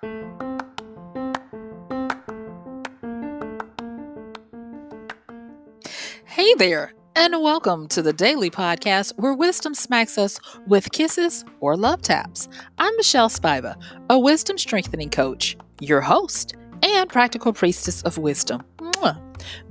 Hey there, and welcome to the daily podcast where wisdom smacks us with kisses or love taps. I'm MichelleSpiva, a wisdom strengthening coach, your host, and practical priestess of wisdom. Mwah.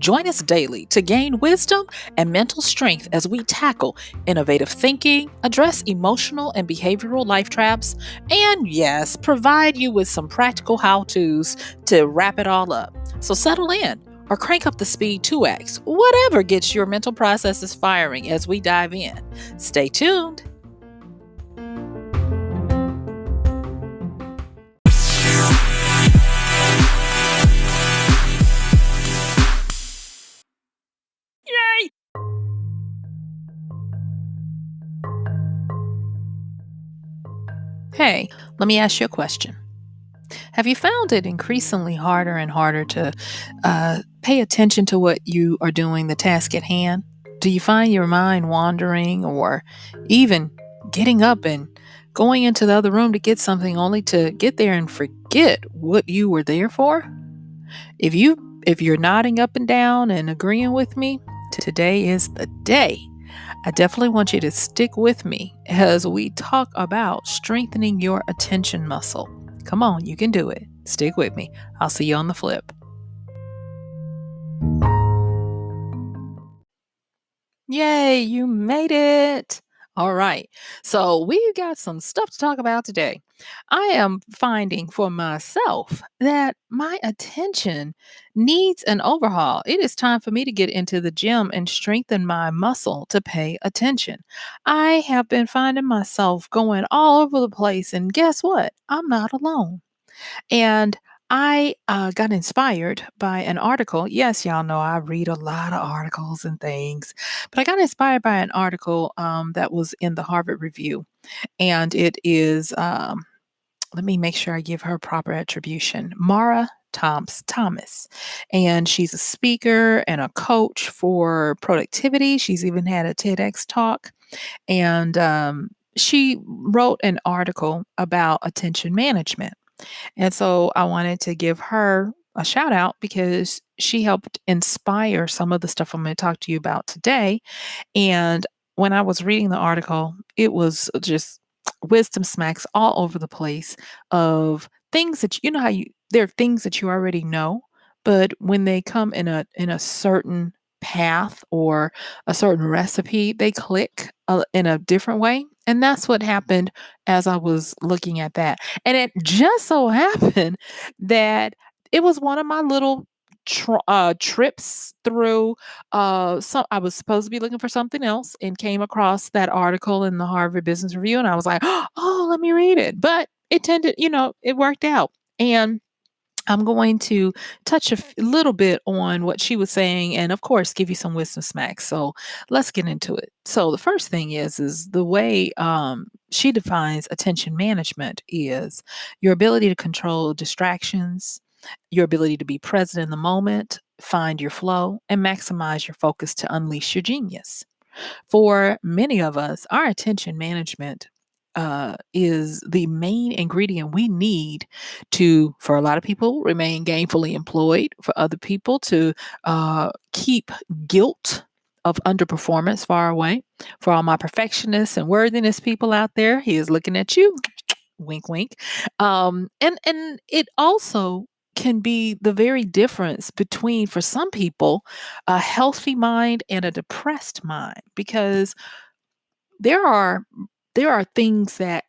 Join us daily to gain wisdom and mental strength as we tackle innovative thinking, address emotional and behavioral life traps, and yes, provide you with some practical how to's to wrap it all up. So settle in or crank up the speed 2x, whatever gets your mental processes firing as we dive in. Stay tuned. Yay! Hey, let me ask you a question. Have you found it increasingly harder and harder to pay attention to what you are doing, the task at hand? Do you find your mind wandering or even getting up and going into the other room to get something only to get there and forget what you were there for? If you're nodding up and down and agreeing with me, today is the day. I definitely want you to stick with me as we talk about strengthening your attention muscle. Come on, you can do it. Stick with me. I'll see you on the flip. Yay, you made it. All right. So we've got some stuff to talk about today. I am finding for myself that my attention needs an overhaul. It is time for me to get into the gym and strengthen my muscle to pay attention. I have been finding myself going all over the place, and guess what? I'm not alone. And I got inspired by an article. Yes, y'all know I read a lot of articles and things, but I got inspired by an article that was in the Harvard Review. And it is, let me make sure I give her proper attribution, Mara Thomas. And she's a speaker and a coach for productivity. She's even had a TEDx talk. And she wrote an article about attention management. And so I wanted to give her a shout out because she helped inspire some of the stuff I'm going to talk to you about today. And when I was reading the article, it was just wisdom smacks all over the place of things that you know how you there are things that you already know, but when they come in a certain path or a certain recipe, they click in a different way. And that's what happened as I was looking at that. And it just so happened that it was one of my little trips through some I was supposed to be looking for something else and came across that article in the Harvard Business Review and I was like, "Oh, let me read it." But it tended, it worked out. And I'm going to touch little bit on what she was saying and of course give you some wisdom smacks. So let's get into it. So the first thing is the way she defines attention management is your ability to control distractions, your ability to be present in the moment, find your flow, and maximize your focus to unleash your genius. For many of us, our attention management is the main ingredient we need to, for a lot of people, remain gainfully employed, for other people to keep guilt of underperformance far away. For all my perfectionists and worthiness people out there, he is looking at you. Wink, wink. And it also can be the very difference between, for some people, a healthy mind and a depressed mind, because there are there are things that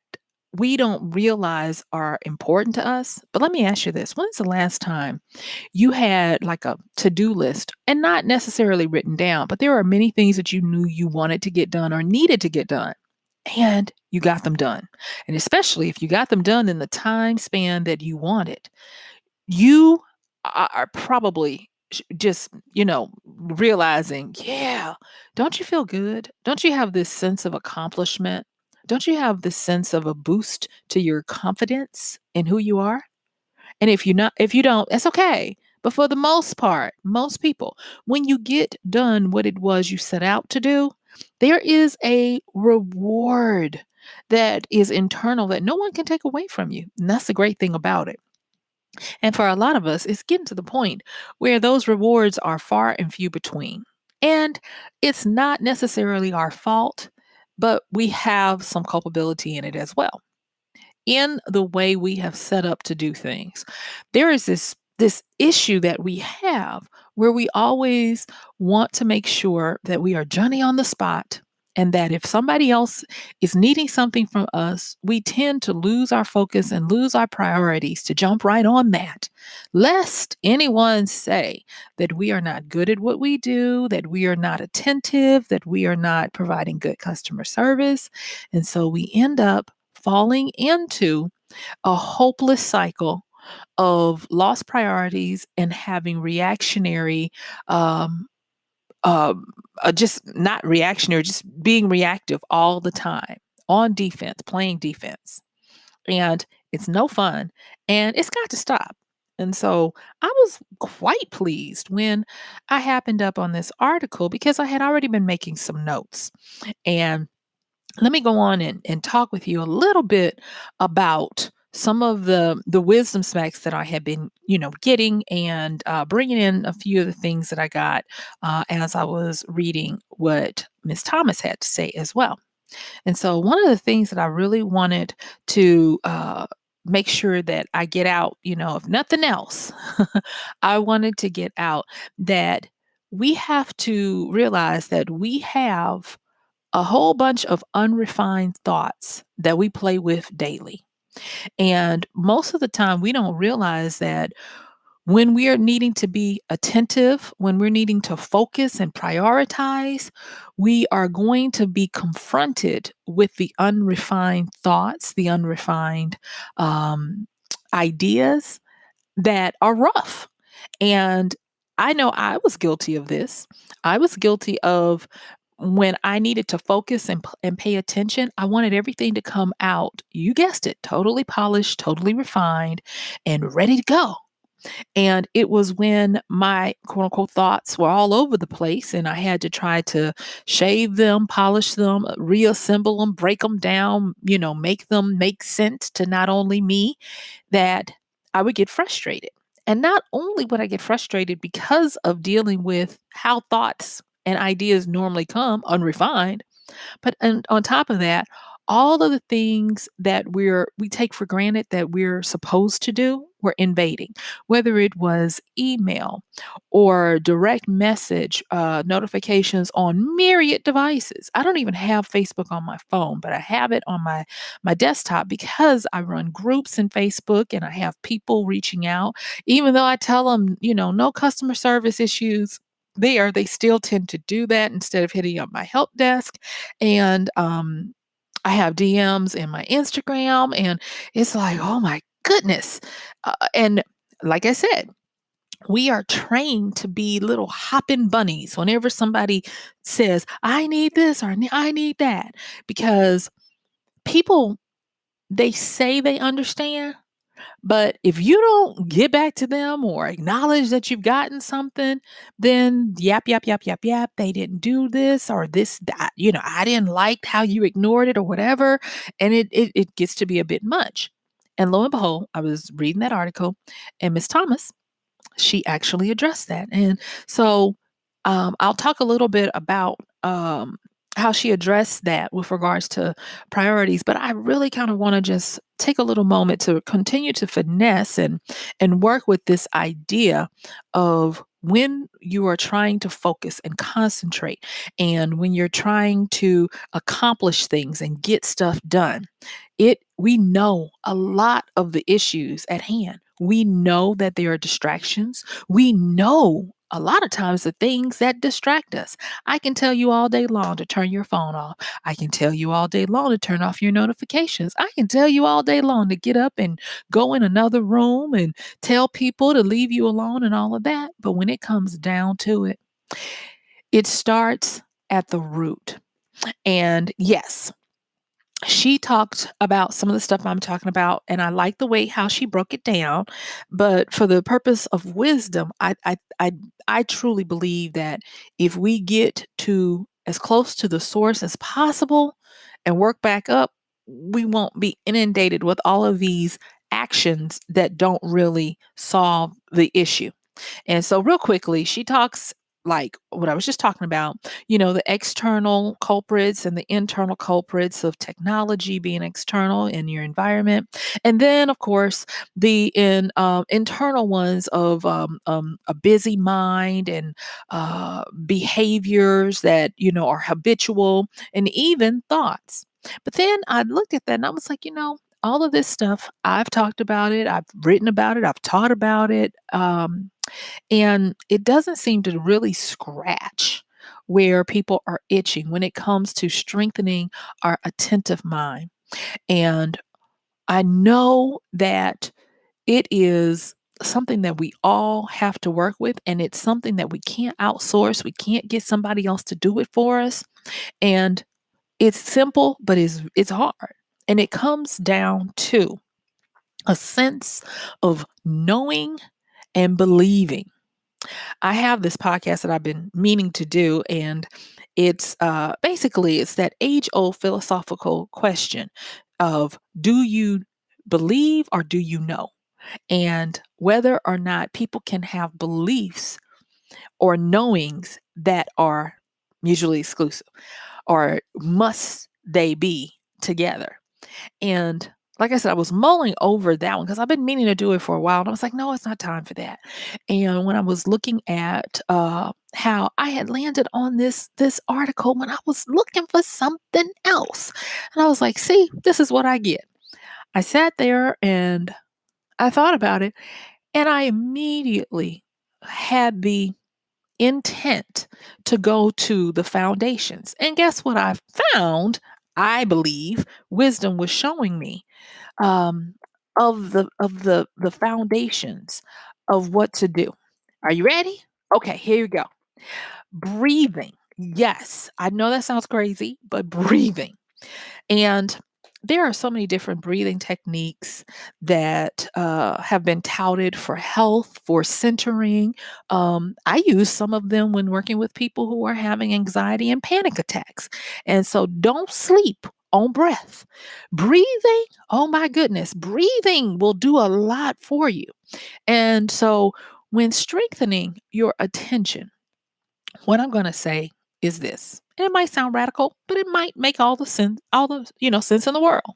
we don't realize are important to us. But let me ask you this. When's the last time you had like a to-do list and not necessarily written down, but there are many things that you knew you wanted to get done or needed to get done and you got them done. And especially if you got them done in the time span that you wanted, you are probably just, realizing, yeah, don't you feel good? Don't you have this sense of accomplishment? Don't you have this sense of a boost to your confidence in who you are? And if you don't, it's okay. But for the most part, most people, when you get done what it was you set out to do, there is a reward that is internal that no one can take away from you. And that's the great thing about it. And for a lot of us, it's getting to the point where those rewards are far and few between. And it's not necessarily our fault, but we have some culpability in it as well in the way we have set up to do things. There is this issue that we have where we always want to make sure that we are Johnny on the spot and that if somebody else is needing something from us, we tend to lose our focus and lose our priorities to jump right on that. Lest anyone say that we are not good at what we do, that we are not attentive, that we are not providing good customer service. And so we end up falling into a hopeless cycle of lost priorities and having reactionary, um, um, just not reactionary, just being reactive all the time on defense, playing defense. And it's no fun and it's got to stop. And so I was quite pleased when I happened up on this article because I had already been making some notes. And let me go on and talk with you a little bit about some of the wisdom smacks that I have been, getting and bringing in a few of the things that I got as I was reading what Miss Thomas had to say as well. And so, one of the things that I really wanted to make sure that I get out, if nothing else, I wanted to get out that we have to realize that we have a whole bunch of unrefined thoughts that we play with daily. And most of the time, we don't realize that when we are needing to be attentive, when we're needing to focus and prioritize, we are going to be confronted with the unrefined thoughts, the unrefined um, ideas that are rough. And I know I was guilty of this. I was guilty of when I needed to focus and pay attention, I wanted everything to come out, you guessed it, totally polished, totally refined, and ready to go. And it was when my quote unquote thoughts were all over the place and I had to try to shave them, polish them, reassemble them, break them down, make them make sense to not only me, that I would get frustrated. And not only would I get frustrated because of dealing with how thoughts and ideas normally come unrefined, but and on top of that, all of the things that we take for granted that we're supposed to do, we're invading. Whether it was email or direct message notifications on myriad devices. I don't even have Facebook on my phone, but I have it on my desktop because I run groups in Facebook and I have people reaching out. Even though I tell them, no customer service issues there, they still tend to do that instead of hitting up my help desk and, I have DMs in my Instagram, and it's like, "Oh my goodness." And like I said, we are trained to be little hopping bunnies whenever somebody says, "I need this," or "I need that," because people, they say they understand, but if you don't get back to them or acknowledge that you've gotten something, then yap, yap, yap, yap, yap, they didn't do this or this, that, I didn't like how you ignored it or whatever. And it gets to be a bit much. And lo and behold, I was reading that article and Miss Thomas, she actually addressed that. And so I'll talk a little bit about how she addressed that with regards to priorities, but I really kind of want to just take a little moment to continue to finesse and work with this idea of when you are trying to focus and concentrate and when you're trying to accomplish things and get stuff done, we know a lot of the issues at hand. We know that there are distractions. We know a lot of times the things that distract us. I can tell you all day long to turn your phone off. I can tell you all day long to turn off your notifications. I can tell you all day long to get up and go in another room and tell people to leave you alone and all of that. But when it comes down to it, it starts at the root. And yes, she talked about some of the stuff I'm talking about, and I like the way how she broke it down. But for the purpose of wisdom, I truly believe that if we get to as close to the source as possible and work back up, we won't be inundated with all of these actions that don't really solve the issue. And so, real quickly, she talks like what I was just talking about, the external culprits and the internal culprits of technology being external in your environment. And then, of course, the internal ones of a busy mind and behaviors that, are habitual and even thoughts. But then I looked at that and I was like, all of this stuff, I've talked about it, I've written about it, I've taught about it. And it doesn't seem to really scratch where people are itching when it comes to strengthening our attentive mind. And I know that it is something that we all have to work with, and it's something that we can't outsource. We can't get somebody else to do it for us. And it's simple, but it's hard. And it comes down to a sense of knowing and believing. I have this podcast that I've been meaning to do, and it's basically it's that age-old philosophical question of do you believe or do you know? And whether or not people can have beliefs or knowings that are mutually exclusive, or must they be together? And like I said, I was mulling over that one because I've been meaning to do it for a while. And I was like, no, it's not time for that. And when I was looking at how I had landed on this article when I was looking for something else. And I was like, see, this is what I get. I sat there and I thought about it, and I immediately had the intent to go to the foundations. And guess what I found? I believe wisdom was showing me um, of the foundations of what to do. Are you ready? Okay, here you go. Breathing. Yes, I know that sounds crazy, but breathing. And there are so many different breathing techniques that have been touted for health, for centering. I use some of them when working with people who are having anxiety and panic attacks. And so don't sleep on breath. Breathing, oh my goodness, breathing will do a lot for you. And so when strengthening your attention, what I'm going to say is this. And it might sound radical, but it might make all the sense in the world.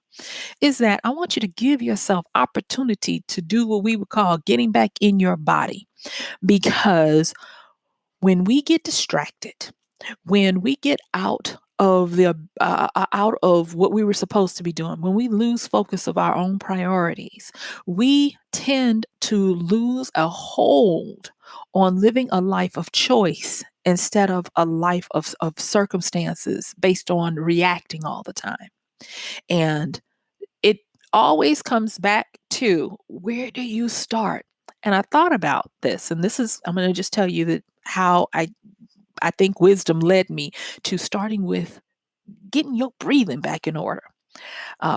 Is that I want you to give yourself opportunity to do what we would call getting back in your body. Because when we get distracted, when we get out of what we were supposed to be doing, when we lose focus of our own priorities, we tend to lose a hold on living a life of choice instead of a life of circumstances based on reacting all the time. And it always comes back to where do you start? And I thought about this, and I'm going to just tell you that how I think wisdom led me to starting with getting your breathing back in order.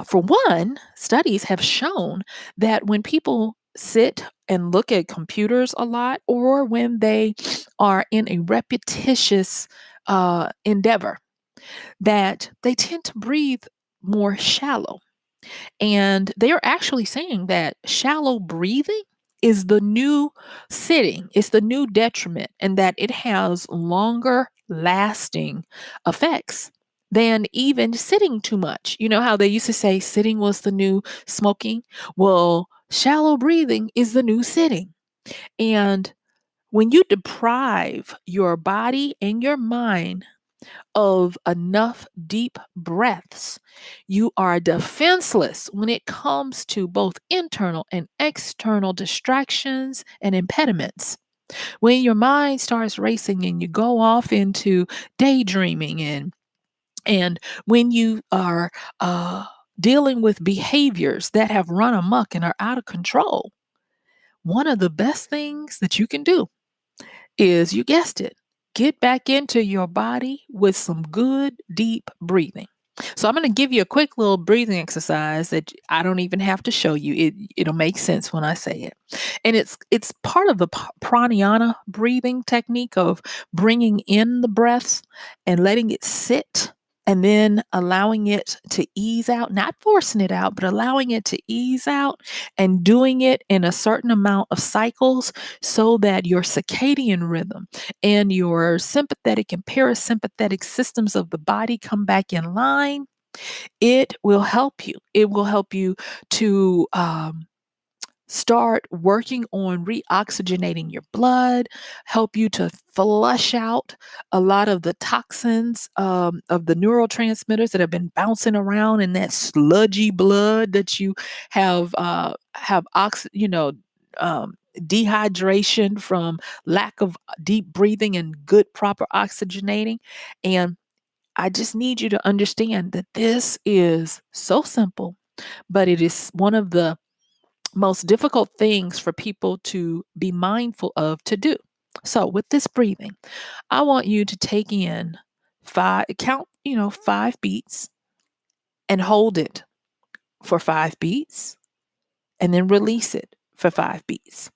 For one, studies have shown that when people sit and look at computers a lot, or when they are in a repetitious endeavor, that they tend to breathe more shallow. And they're actually saying that shallow breathing is the new sitting, it's the new detriment, and that it has longer lasting effects than even sitting too much. You know how they used to say sitting was the new smoking? Well, shallow breathing is the new sitting. And when you deprive your body and your mind of enough deep breaths, you are defenseless when it comes to both internal and external distractions and impediments. When your mind starts racing and you go off into daydreaming, and when you are dealing with behaviors that have run amok and are out of control, one of the best things that you can do is, you guessed it, get back into your body with some good deep breathing. So I'm going to give you a quick little breathing exercise that I don't even have to show you. It'll make sense when I say it. And it's part of the pranayama breathing technique of bringing in the breath and letting it sit and then allowing it to ease out, not forcing it out, but allowing it to ease out and doing it in a certain amount of cycles so that your circadian rhythm and your sympathetic and parasympathetic systems of the body come back in line. It will help you. It will help you to start working on reoxygenating your blood, help you to flush out a lot of the toxins of the neurotransmitters that have been bouncing around in that sludgy blood that you have dehydration from lack of deep breathing and good proper oxygenating. And I just need you to understand that this is so simple, but it is one of the most difficult things for people to be mindful of to do. So, with this breathing, I want you to take in five beats and hold it for 5 beats and then release it for 5 beats.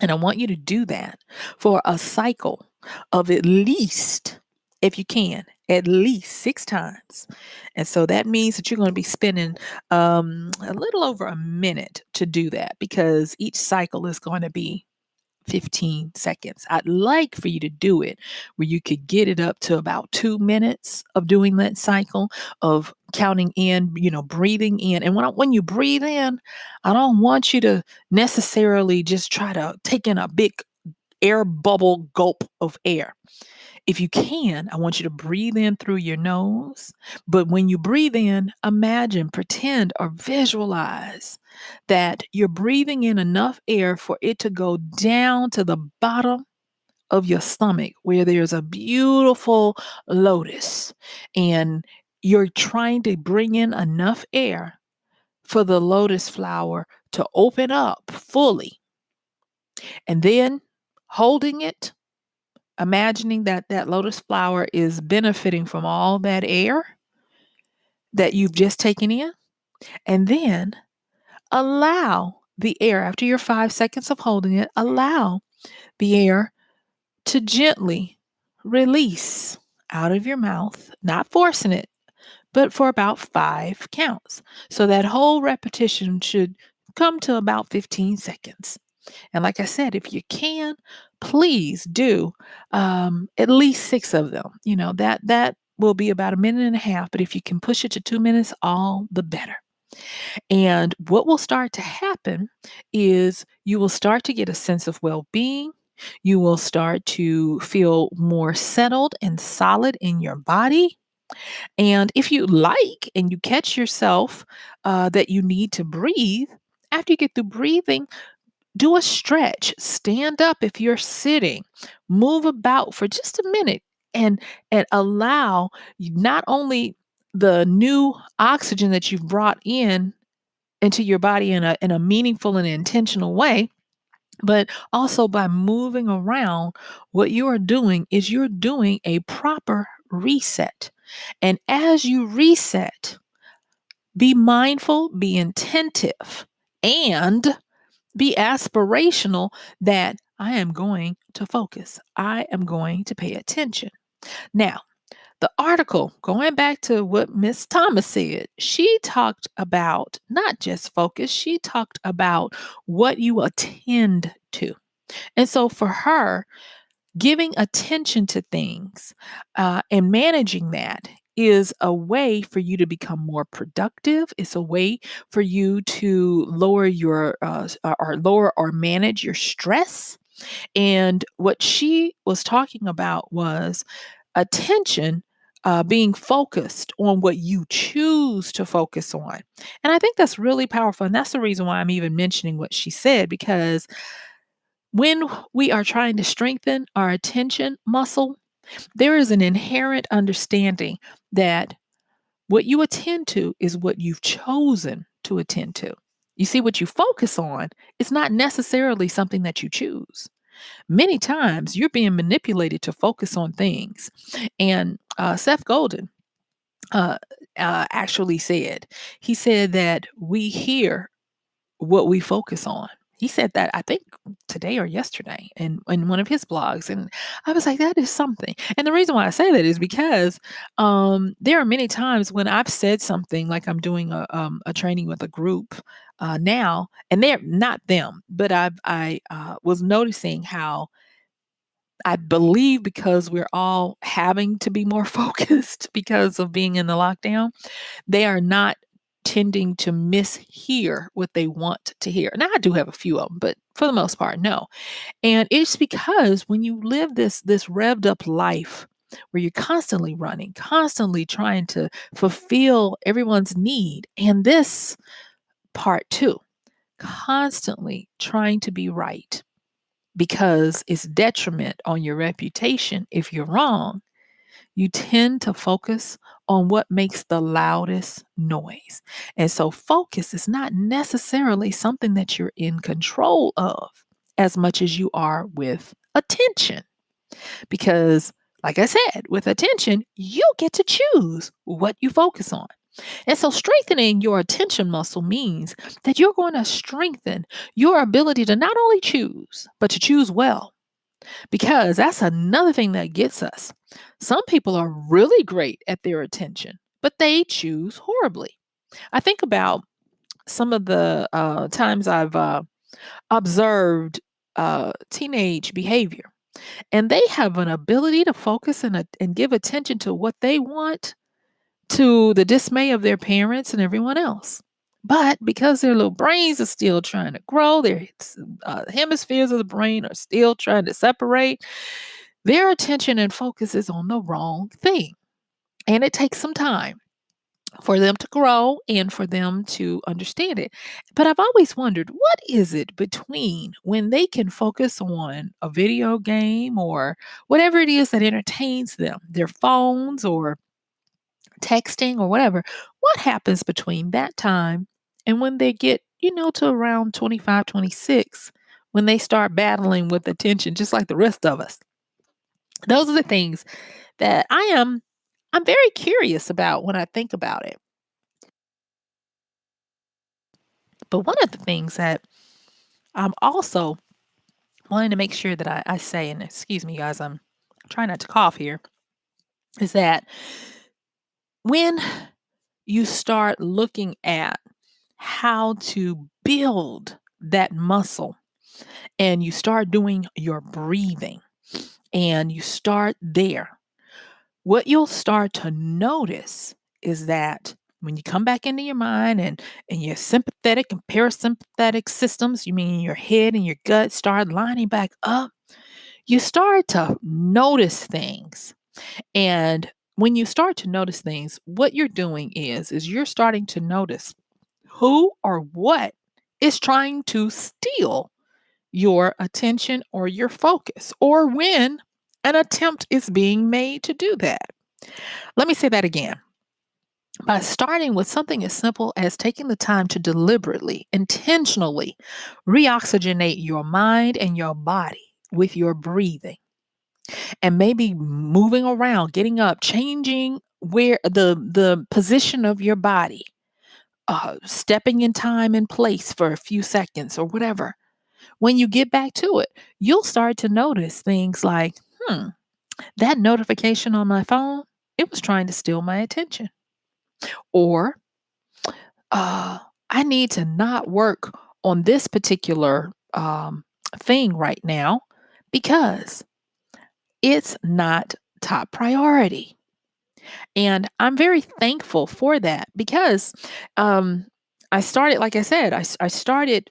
And I want you to do that for a cycle of at least, if you can, at least 6 times. And so that means that you're going to be spending a little over a minute to do that because each cycle is going to be 15 seconds. I'd like for you to do it where you could get it up to about 2 minutes of doing that cycle of counting in, breathing in. And when you breathe in, I don't want you to necessarily just try to take in a big air bubble gulp of air. If you can, I want you to breathe in through your nose. But when you breathe in, imagine, pretend, or visualize that you're breathing in enough air for it to go down to the bottom of your stomach where there's a beautiful lotus. And you're trying to bring in enough air for the lotus flower to open up fully. And then holding it, imagining that that lotus flower is benefiting from all that air that you've just taken in, and then allow the air, after your 5 seconds of holding it, allow the air to gently release out of your mouth, not forcing it, but for about 5 counts. So that whole repetition should come to about 15 seconds. And like I said, if you can, please do at least 6 of them. That will be about a minute and a half. But if you can push it to 2 minutes, all the better. And what will start to happen is you will start to get a sense of well-being. You will start to feel more settled and solid in your body. And if you like and you catch yourself that you need to breathe, after you get through breathing, do a stretch, stand up if you're sitting, move about for just a minute and allow not only the new oxygen that you've brought in into your body in a meaningful and intentional way, but also by moving around, what you are doing is you're doing a proper reset. And as you reset, be mindful, be attentive, and be aspirational that I am going to focus. I am going to pay attention. Now, the article, going back to what Miss Thomas said, she talked about not just focus, she talked about what you attend to. And so for her, giving attention to things and managing that is a way for you to become more productive. It's a way for you to lower your or lower or manage your stress. And what she was talking about was attention. Being focused on what you choose to focus on. And I think that's really powerful. And that's the reason why I'm even mentioning what she said, because when we are trying to strengthen our attention muscle, there is an inherent understanding that what you attend to is what you've chosen to attend to. You see, what you focus on is not necessarily something that you choose. Many times you're being manipulated to focus on things. And Seth Golden uh, actually said, he said that we hear what we focus on. He said that, I think, today or yesterday in one of his blogs, and I was like, "That is something." And the reason why I say that is because, there are many times when I've said something, like I'm doing a training with a group, now, and they're not them, but was noticing how I believe because we're all having to be more focused because of being in the lockdown, they are not tending to mishear what they want to hear. Now, I do have a few of them, but for the most part, no. And it's because when you live this revved up life where you're constantly running, constantly trying to fulfill everyone's need, and this part too, constantly trying to be right because it's detriment on your reputation if you're wrong, you tend to focus on what makes the loudest noise. And so, focus is not necessarily something that you're in control of as much as you are with attention. Because, like I said, with attention, you get to choose what you focus on. And so, strengthening your attention muscle means that you're going to strengthen your ability to not only choose, but to choose well, because that's another thing that gets us. Some people are really great at their attention, but they choose horribly. I think about some of the times I've observed teenage behavior, and they have an ability to focus and give attention to what they want, to the dismay of their parents and everyone else. But because their little brains are still trying to grow, their hemispheres of the brain are still trying to separate, their attention and focus is on the wrong thing. And it takes some time for them to grow and for them to understand it. But I've always wondered, what is it between when they can focus on a video game or whatever it is that entertains them, their phones or texting or whatever, what happens between that time and when they get, to around 25, 26, when they start battling with attention, just like the rest of us? Those are the things that I'm very curious about when I think about it. But one of the things that I'm also wanting to make sure that I say, and excuse me, guys, I'm trying not to cough here, is that when you start looking at how to build that muscle and you start doing your breathing and you start there, what you'll start to notice is that when you come back into your mind and your sympathetic and parasympathetic systems, you mean your head and your gut, start lining back up, you start to notice things. And when you start to notice things, what you're doing is you're starting to notice who or what is trying to steal your attention or your focus, or when an attempt is being made to do that. Let me say that again. By starting with something as simple as taking the time to deliberately, intentionally reoxygenate your mind and your body with your breathing, and maybe moving around, getting up, changing where the position of your body, stepping in time and place for a few seconds or whatever. When you get back to it, you'll start to notice things like, that notification on my phone, it was trying to steal my attention. Or, I need to not work on this particular thing right now because it's not top priority. And I'm very thankful for that because I started, like I said, I started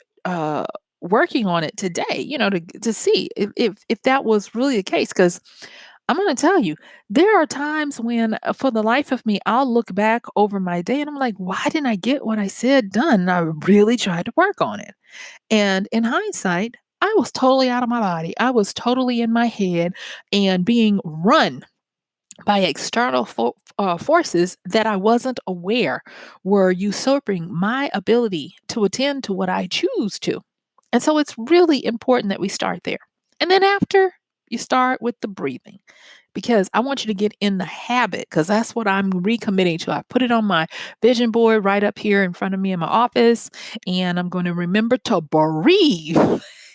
working on it today, to see if that was really the case. Because I'm going to tell you, there are times when, for the life of me, I'll look back over my day and I'm like, why didn't I get what I said done? And I really tried to work on it. And in hindsight, I was totally out of my body. I was totally in my head and being run by external forces that I wasn't aware were usurping my ability to attend to what I choose to. And so it's really important that we start there. And then after, you start with the breathing because I want you to get in the habit because that's what I'm recommitting to. I put it on my vision board right up here in front of me in my office, and I'm going to remember to breathe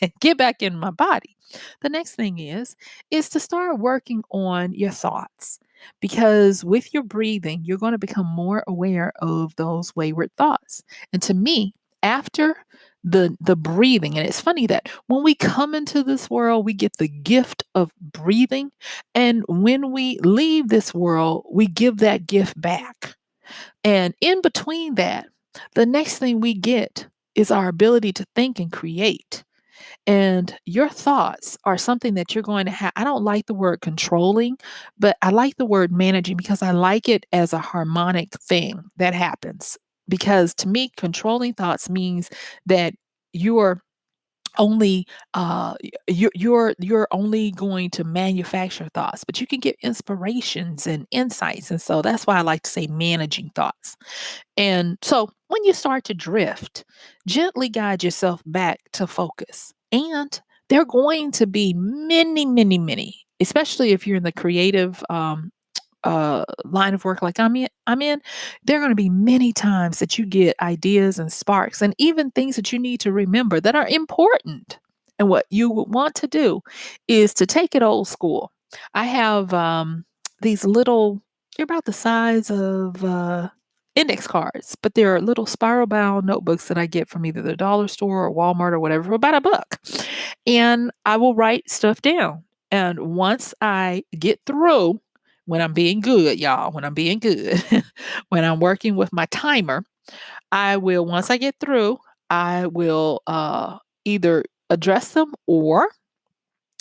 and get back in my body. The next thing is to start working on your thoughts because with your breathing, you're going to become more aware of those wayward thoughts. And to me, after the breathing, and it's funny that when we come into this world, we get the gift of breathing, and when we leave this world, we give that gift back. And in between that, the next thing we get is our ability to think and create. And your thoughts are something that you're going to have. I don't like the word controlling, but I like the word managing because I like it as a harmonic thing that happens. Because to me, controlling thoughts means that you're only you're only going to manufacture thoughts, but you can get inspirations and insights. And so that's why I like to say managing thoughts. And so when you start to drift, gently guide yourself back to focus. And there are going to be many, many, many, especially if you're in the creative line of work like I'm in, there are going to be many times that you get ideas and sparks and even things that you need to remember that are important. And what you would want to do is to take it old school. I have these little, they're about the size of index cards, but they're little spiral bound notebooks that I get from either the dollar store or Walmart or whatever for about a buck. And I will write stuff down. And once I get through, when I'm being good, y'all, when I'm being good, when I'm working with my timer, I will, once I get through, I will either address them or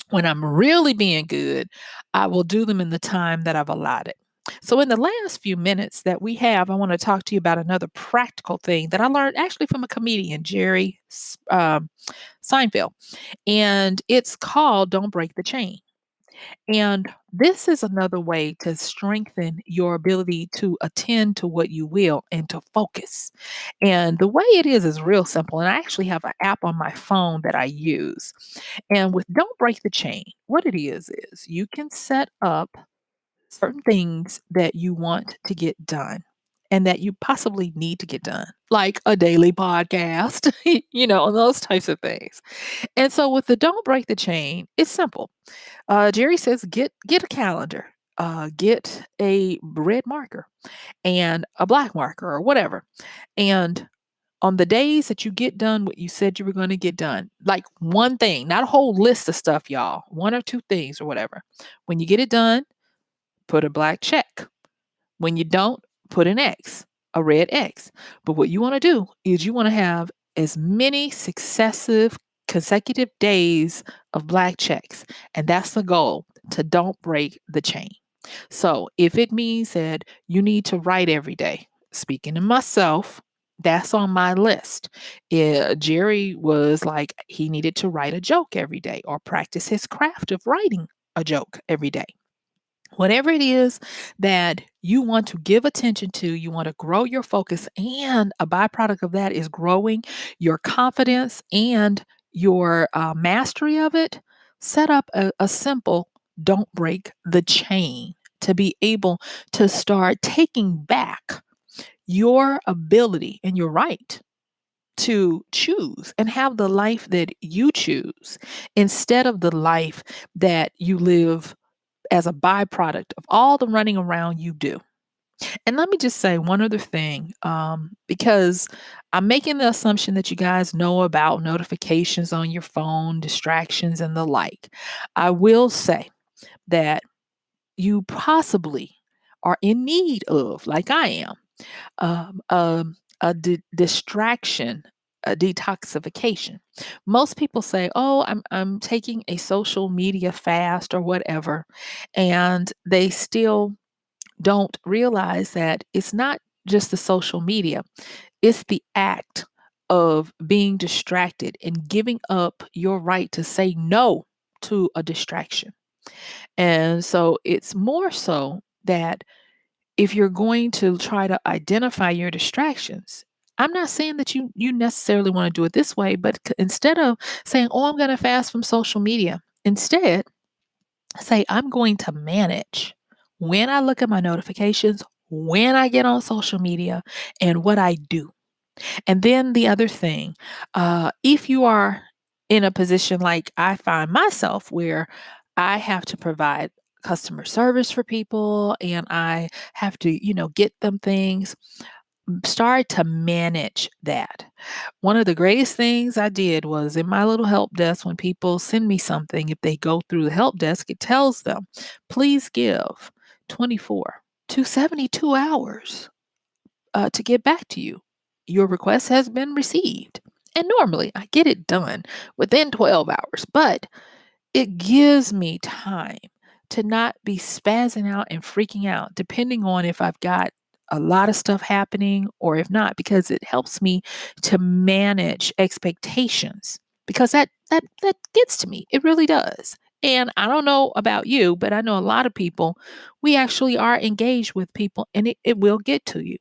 when I'm really being good, I will do them in the time that I've allotted. So, in the last few minutes that we have, I want to talk to you about another practical thing that I learned actually from a comedian, Seinfeld. And it's called Don't Break the Chain. And this is another way to strengthen your ability to attend to what you will and to focus. And the way it is real simple. And I actually have an app on my phone that I use. And with Don't Break the Chain, what it is you can set up certain things that you want to get done and that you possibly need to get done, like a daily podcast, those types of things. And so with the Don't Break the Chain, it's simple. Jerry says, get a calendar, get a red marker and a black marker or whatever. And on the days that you get done what you said you were going to get done, like one thing, not a whole list of stuff, y'all, one or two things or whatever. When you get it done, put a black check. When you don't, put an X, a red X. But what you want to do is you want to have as many successive consecutive days of black checks. And that's the goal, to don't break the chain. So if it means that you need to write every day, speaking to myself, that's on my list. Jerry was like, he needed to write a joke every day or practice his craft of writing a joke every day. Whatever it is that you want to give attention to, you want to grow your focus, and a byproduct of that is growing your confidence and your mastery of it. Set up a simple don't break the chain to be able to start taking back your ability and your right to choose and have the life that you choose instead of the life that you live as a byproduct of all the running around you do. And let me just say one other thing, because I'm making the assumption that you guys know about notifications on your phone, distractions, and the like. I will say that you possibly are in need of, like I am, a distraction, a detoxification. Most people say, "Oh, I'm taking a social media fast or whatever," and they still don't realize that it's not just the social media; it's the act of being distracted and giving up your right to say no to a distraction. And so it's more so that if you're going to try to identify your distractions, I'm not saying that you necessarily want to do it this way, but instead of saying, "Oh, I'm going to fast from social media," instead say, I'm going to manage when I look at my notifications, when I get on social media, and what I do. And then the other thing, if you are in a position like I find myself where I have to provide customer service for people and I have to, get them things, start to manage that. One of the greatest things I did was in my little help desk, when people send me something, if they go through the help desk, it tells them, please give 24 to 72 hours to get back to you. Your request has been received. And normally I get it done within 12 hours, but it gives me time to not be spazzing out and freaking out, depending on if I've got a lot of stuff happening or if not, because it helps me to manage expectations. Because that gets to me. It really does. And I don't know about you, but I know a lot of people, we actually are engaged with people and it will get to you.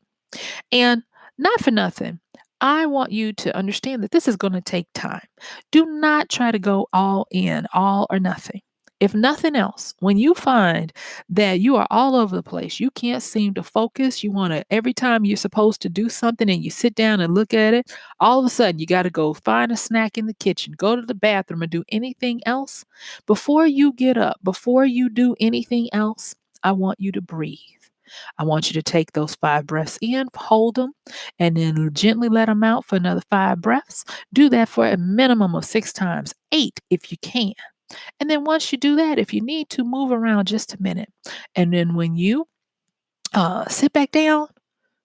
And not for nothing, I want you to understand that this is going to take time. Do not try to go all in, all or nothing. If nothing else, when you find that you are all over the place, you can't seem to focus, you want to, every time you're supposed to do something and you sit down and look at it, all of a sudden you got to go find a snack in the kitchen, go to the bathroom, and do anything else. Before you get up, before you do anything else, I want you to breathe. I want you to take those 5 breaths in, hold them, and then gently let them out for another 5 breaths. Do that for a minimum of 6 times, 8 if you can. And then once you do that, if you need to, move around just a minute. And then when you sit back down,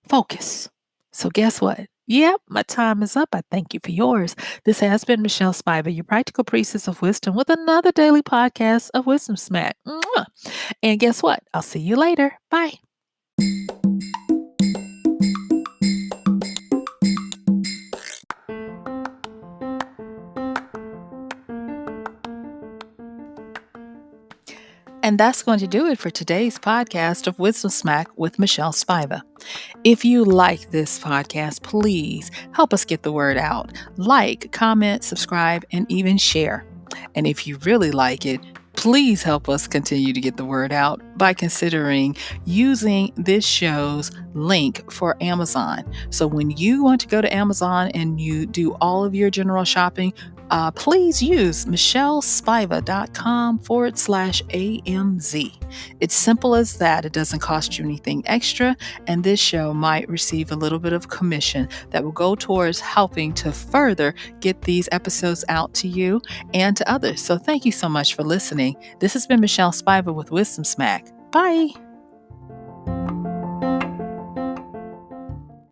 focus. So guess what? Yep, my time is up. I thank you for yours. This has been MichelleSpiva, your practical priestess of wisdom, with another daily podcast of Wisdom Smack. Mwah. And guess what? I'll see you later. Bye. And that's going to do it for today's podcast of Wisdom Smack with MichelleSpiva. If you like this podcast, please help us get the word out. Like, comment, subscribe, and even share. And if you really like it, please help us continue to get the word out by considering using this show's link for Amazon. So when you want to go to Amazon and you do all of your general shopping, please use MichelleSpiva.com/AMZ. It's simple as that. It doesn't cost you anything extra, and this show might receive a little bit of commission that will go towards helping to further get these episodes out to you and to others. So thank you so much for listening. This has been MichelleSpiva with Wisdom Smack. Bye.